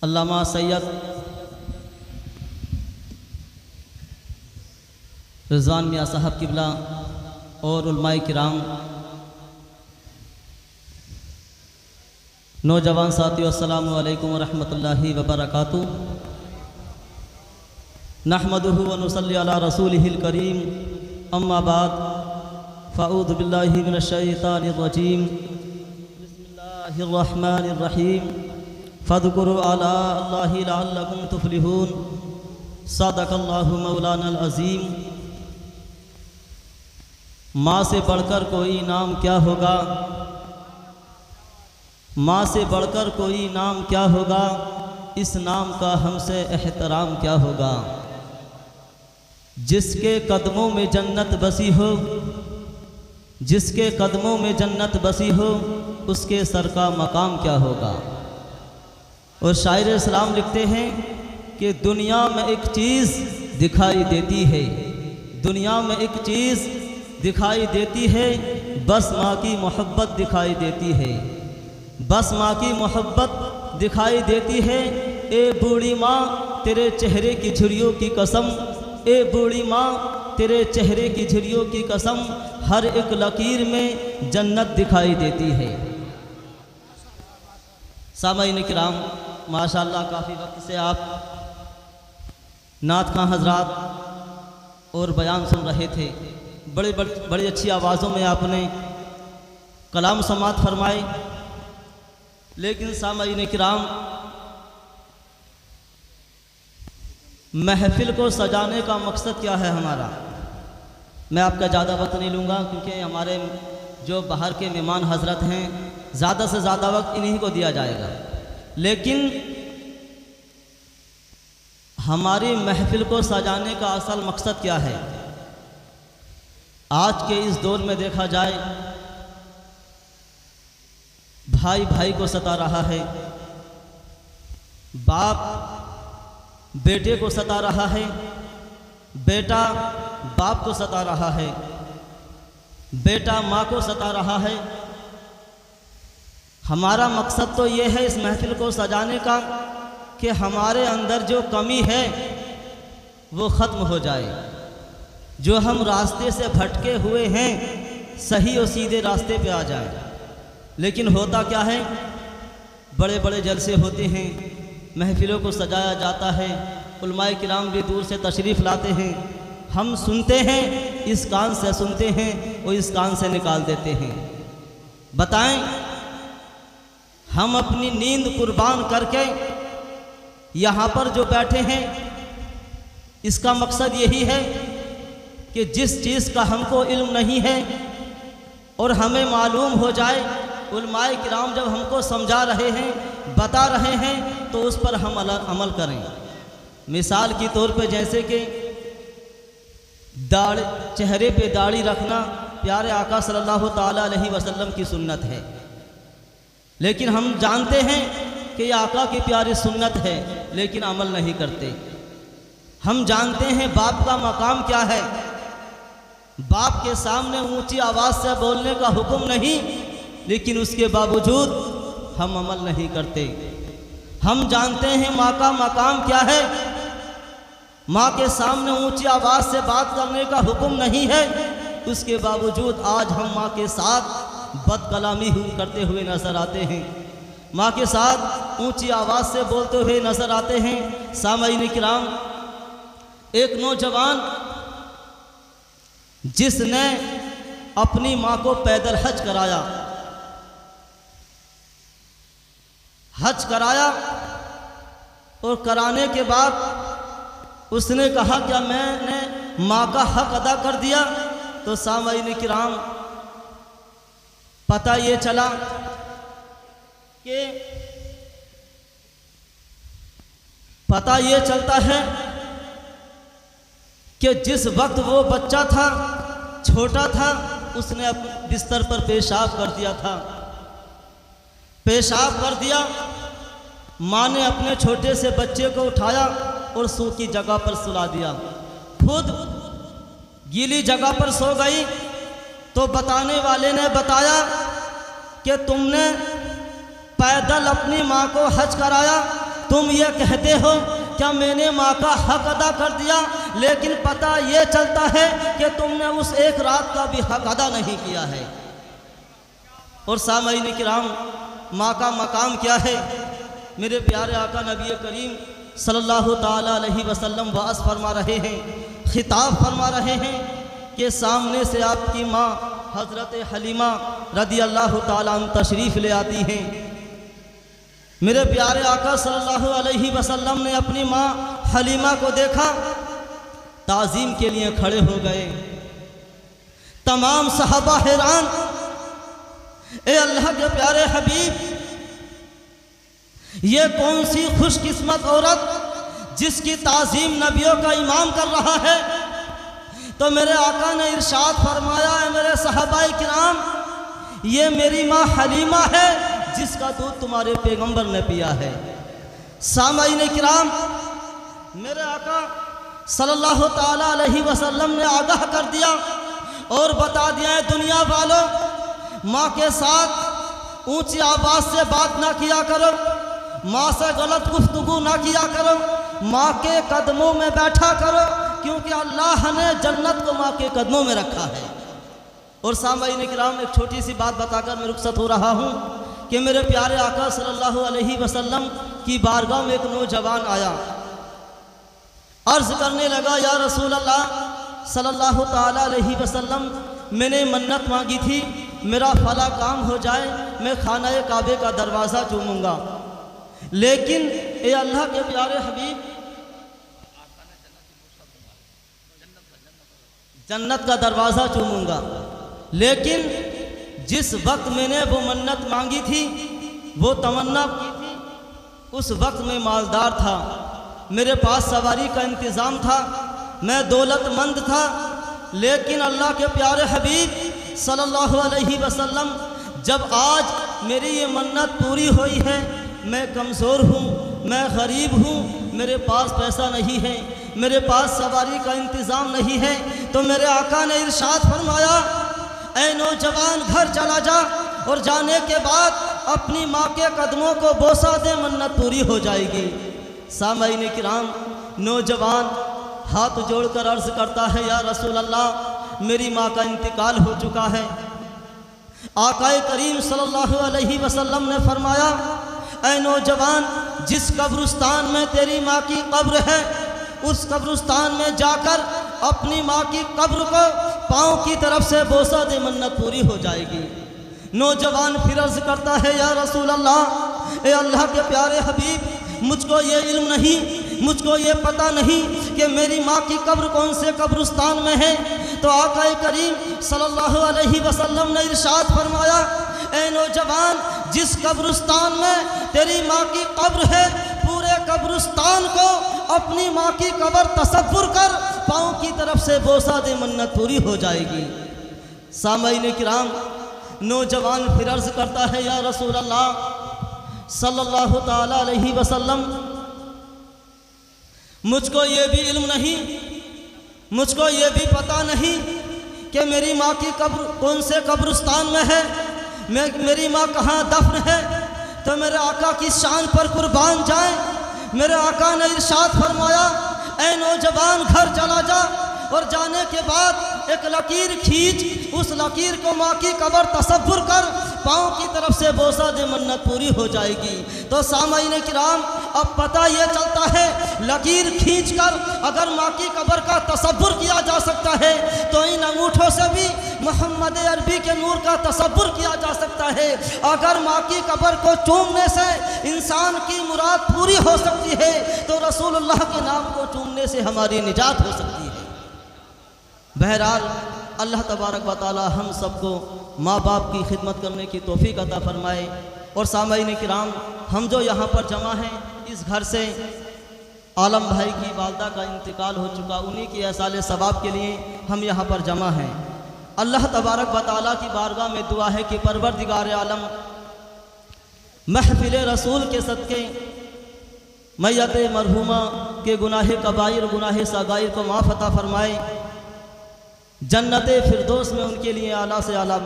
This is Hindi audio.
अल्लामा सैयद रिजवान मियाँ साहब किबला और उलमाए किराम, नौजवान साथियों, अस्सलामु अलैकुम वरहमतुल्लाहि वबरकातुहू। नहमदुहु व नुसल्ली अला रसूलिहिल करीम, अम्मा बाद, फ़अऊज़ु बिल्लाहि मिनश शैतानिर रजीम, बिस्मिल्लाहिर रहमानिर रहीम, फ़ज़्कुरू अला अल्लाहि लअल्लकुम तुफ़्लिहून। सदक़ल्लाहु मौलानल अज़ीम। माँ से बढ़कर कोई नाम क्या होगा, माँ से बढ़कर कोई नाम क्या होगा, इस नाम का हमसे एहतराम क्या होगा। जिसके कदमों में जन्नत बसी हो, जिसके कदमों में जन्नत बसी हो, उसके सर का मकाम क्या होगा। और शायर इस्लाम लिखते हैं कि दुनिया में एक चीज़ दिखाई देती है, दुनिया में एक चीज़ दिखाई देती है, बस माँ की मोहब्बत दिखाई देती है, बस माँ की मोहब्बत दिखाई देती है। ए बूढ़ी माँ तेरे चेहरे की झुर्रियों की कसम, ए बूढ़ी माँ तेरे चेहरे की झुर्रियों की कसम, हर एक लकीर में जन्नत दिखाई देती है। सामाईन किराम, माशाअल्लाह काफ़ी वक्त से आप नात खां हजरात और बयान सुन रहे थे। बड़ी अच्छी आवाज़ों में आपने कलाम समात फरमाए। लेकिन सामाईन किराम, महफिल को सजाने का मकसद क्या है हमारा। मैं आपका ज़्यादा वक्त नहीं लूँगा क्योंकि हमारे जो बाहर के मेहमान हजरत हैं, ज़्यादा से ज़्यादा वक्त इन्हीं को दिया जाएगा। लेकिन हमारी महफिल को सजाने का असल मकसद क्या है। आज के इस दौर में देखा जाए, भाई भाई को सता रहा है, बाप बेटे को सता रहा है, बेटा बाप को सता रहा है, बेटा माँ को सता रहा है। हमारा मकसद तो ये है इस महफिल को सजाने का कि हमारे अंदर जो कमी है वो ख़त्म हो जाए, जो हम रास्ते से भटके हुए हैं सही और सीधे रास्ते पे आ जाए। लेकिन होता क्या है, बड़े बड़े जलसे होते हैं, महफिलों को सजाया जाता है, उलमाए किराम भी दूर से तशरीफ़ लाते हैं, हम सुनते हैं, इस कान से सुनते हैं और इस कान से निकाल देते हैं। बताएं, हम अपनी नींद कुर्बान करके यहाँ पर जो बैठे हैं, इसका मकसद यही है कि जिस चीज़ का हमको इल्म नहीं है और हमें मालूम हो जाए, उलमाए किराम जब हमको समझा रहे हैं, बता रहे हैं, तो उस पर हम अमल करें। मिसाल के तौर पे जैसे कि चेहरे पे दाढ़ी रखना प्यारे आका सल्लल्लाहु ताला अलैहि वसल्लम की सुन्नत है। लेकिन हम जानते हैं कि यह आका की प्यारी सुन्नत है, लेकिन अमल नहीं करते। हम जानते हैं बाप का मकाम क्या है, बाप के सामने ऊंची आवाज़ से बोलने का हुक्म नहीं, लेकिन उसके बावजूद हम अमल नहीं करते। हम जानते हैं माँ का मकाम क्या है, माँ के सामने ऊंची आवाज़ से बात करने का हुक्म नहीं है, उसके बावजूद आज हम माँ के साथ बदकलामी करते हुए नज़र आते हैं, माँ के साथ ऊंची आवाज़ से बोलते हुए नज़र आते हैं। सामाईन किराम, एक नौजवान जिसने अपनी माँ को पैदल हज कराया, हज कराया और कराने के बाद उसने कहा क्या मैंने माँ का हक अदा कर दिया। तो सामाईन किराम, पता ये चला कि पता ये चलता है कि जिस वक्त वो बच्चा था, छोटा था, उसने अपने बिस्तर पर पेशाब कर दिया था, पेशाब कर दिया। माँ ने अपने छोटे से बच्चे को उठाया और सूखी जगह पर सुला दिया, खुद गीली जगह पर सो गई। तो बताने वाले ने बताया कि तुमने पैदल अपनी माँ को हज कराया तुम ये कहते हो क्या मैंने माँ का हक अदा कर दिया, लेकिन पता ये चलता है कि तुमने उस एक रात का भी हक अदा नहीं किया है। और सामईन किराम, माँ का मकाम क्या है? मेरे प्यारे आका नबी करीम सल्लल्लाहु ताला अलैहि वसल्लम वास फरमा रहे हैं, खिताब फरमा रहे हैं कि सामने से आपकी माँ हज़रत हलीमा रदी अल्लाह ताला अन्हा तशरीफ़ ले आती हैं। मेरे प्यारे आका सल्लल्लाहु अलैहि वसल्लम ने अपनी माँ हलीमा को देखा, ताज़ीम के लिए खड़े हो गए। तमाम सहाबा हैरान, ए अल्लाह के प्यारे हबीब, ये कौन सी खुशकिस्मत औरत जिसकी ताज़ीम नबियों का इमाम कर रहा है। तो मेरे आका ने इरशाद फरमाया, है मेरे सहाबाए किराम, ये मेरी माँ हलीमा है जिसका दूध तुम्हारे पैगंबर ने पिया है। सामईन किराम, मेरे आका सल्लल्लाहु ताला अलैहि वसल्लम ने आगाह कर दिया और बता दिया है, दुनिया वालों, माँ के साथ ऊंची आवाज़ से बात ना किया करो, माँ से गलत गुफ्तगू ना किया करो, माँ के कदमों में बैठा करो, क्योंकि अल्लाह ने जन्नत को माँ के कदमों में रखा है। और सामईन किराम, एक छोटी सी बात बताकर मैं रुखसत हो रहा हूँ कि मेरे प्यारे आका सल्लल्लाहु अलैहि वसल्लम की बारगाह में एक नौजवान आया, अर्ज़ करने लगा, या रसूल अल्लाह सल्लल्लाहु ताला अलैहि वसल्लम, मैंने मन्नत मांगी थी, मेरा फला काम हो जाए, मैं खाना काबे का दरवाज़ा चूमूंगा, लेकिन ए अल्लाह के प्यारे हबीब, जन्नत का दरवाज़ा चूमूंगा, लेकिन जिस वक्त मैंने वो मन्नत मांगी थी, वो तमन्ना की थी, उस वक्त मैं मालदार था, मेरे पास सवारी का इंतज़ाम था, मैं दौलतमंद था, लेकिन अल्लाह के प्यारे हबीब सल्लल्लाहु अलैहि वसल्लम, जब आज मेरी ये मन्नत पूरी हुई है, मैं कमज़ोर हूँ, मैं गरीब हूँ, मेरे पास पैसा नहीं है, मेरे पास सवारी का इंतज़ाम नहीं है, तो मेरे आका ने इरशाद फरमाया, ऐ नौजवान, घर चला जा और जाने के बाद अपनी माँ के कदमों को बोसा दे, मन्नत पूरी हो जाएगी। सामईन किराम, नौजवान हाथ जोड़कर अर्ज़ करता है, या रसूल अल्लाह, मेरी माँ का इंतकाल हो चुका है। आकाए करीम सल्लल्लाहु अलैहि वसल्लम ने फरमाया, ऐ नौजवान, जिस कब्रिस्तान में तेरी माँ की कब्र है, उस कब्रिस्तान में जाकर अपनी माँ की कब्र को पाँव की तरफ से बोसा दे, मन्नत पूरी हो जाएगी। नौजवान फिर अर्ज़ करता है, या रसूल अल्लाह, ए अल्लाह के प्यारे हबीब, मुझको ये इल्म नहीं, मुझको ये पता नहीं कि मेरी माँ की कब्र कौन से कब्रिस्तान में है। तो आका करीम सल्लल्लाहु अलैहि वसल्लम ने इरशाद फरमाया, ए नौजवान, जिस कब्रिस्तान में तेरी माँ की कब्र है, पूरे कब्रिस्तान को अपनी माँ की कब्र तसव्वुर कर, पाँव की तरफ से बोसा दे, मन्नत पूरी हो जाएगी। सामईन किराम, नौजवान फिर अर्ज़ करता है, या रसूल अल्लाह सल्लल्लाहु ताला अलैहि वसल्लम, मुझको ये भी इल्म नहीं, मुझको ये भी पता नहीं कि मेरी माँ की कब्र कौन से कब्रिस्तान में है, मेरी माँ कहाँ दफन है। तो मेरे आका की शान पर कुर्बान जाए, मेरे आका ने इरशाद फरमाया, ऐ नौजवान, घर चला जा और जाने के बाद एक लकीर खींच, उस लकीर को माँ की कब्र तसव्वुर कर, पाँव की तरफ से बोसा दे, मन्नत पूरी हो जाएगी। तो सामईन किराम, अब पता ये चलता है, लकीर खींचकर अगर माँ की कब्र का तसव्वुर किया जा सकता है, तो इन अंगूठों से भी मोहम्मद अरबी के नूर का तसव्वुर किया जा सकता है। अगर माँ की कब्र को चूमने से इंसान की मुराद पूरी हो सकती है, तो रसूलुल्लाह के नाम को चूमने से हमारी निजात हो सकती है। बहरहाल, अल्लाह तबारक व तआला हम सबको माँ बाप की खिदमत करने की तौफीक अता फरमाए। और सामईन किराम, हम जो यहाँ पर जमा हैं, इस घर से आलम भाई की वालदा का इंतकाल हो चुका, उन्हीं की एहसाल सवाब के लिए हम यहाँ पर जमा हैं। अल्लाह तबारक व तआला की बारगाह में दुआ है कि परवरदिगार आलम महफिल रसूल के सदके मैयत मरहुमा के गुनाह कबाइर, गुनाह सगाइर को माफ़ अता फरमाए, जन्नत फिरदौस में उनके लिए आला से आला